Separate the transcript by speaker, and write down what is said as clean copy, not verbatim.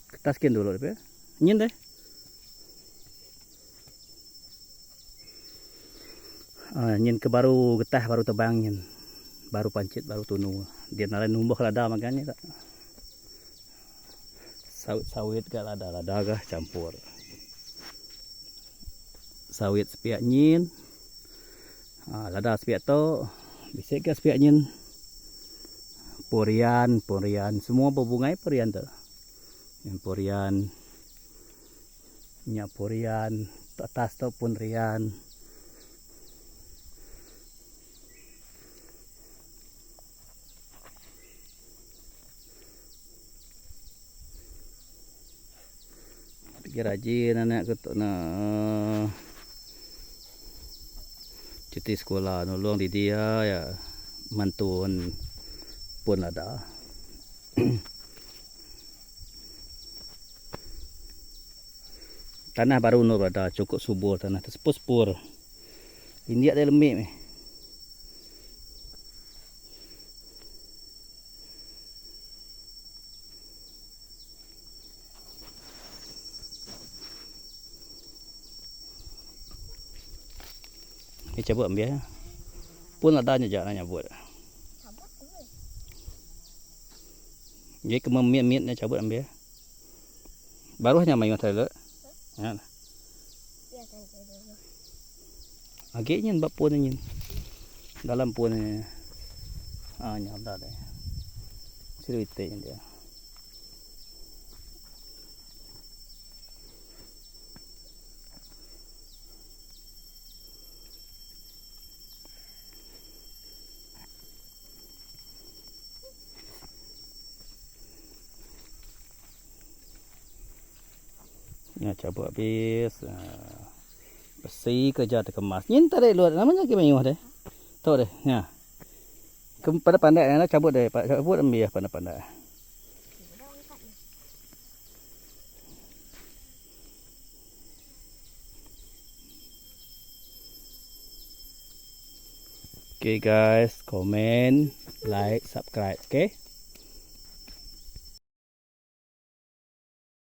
Speaker 1: Ketaskin dulu ya. Nyin deh. Nyin ke baru getah baru tebang nyin. Baru pancit baru tunu. Dia nalai numbuh lada makanya tak. Sawit gak lada gak campur. Sawit sepiak nyin. Lada sepiak to. Bisik ke sepiak nyin. Porian semua berbungai porian tu. Yang porian. Nyak porian, atas tu pun rian. Pikir rajin anak aku nak cuti sekolah nolong di dia ya mantun pun ada. Tanah baru nur ada cukup subur tanah tu sepur. Ini ada lemik ni. Ni cabut ambil. Pun ada je nak nyabut.
Speaker 2: Cabut boleh.
Speaker 1: Jadi kememiat-miat nak cabut ambil. Baru hanya main mata le. Ya.
Speaker 2: Biarkan saya dulu.
Speaker 1: Agaknya bab pun ni. Dalam pun ni. Nyam dah dah. Cerita dia. Ya cabut habis. Bersih kerja terkemas. Ni tarik luar namanya ke mayuh deh. Tahu deh. Ya. Pandai-pandai nak cabut deh. Cabut ambil pandai-pandai. Okay guys, comment, like, subscribe, okay?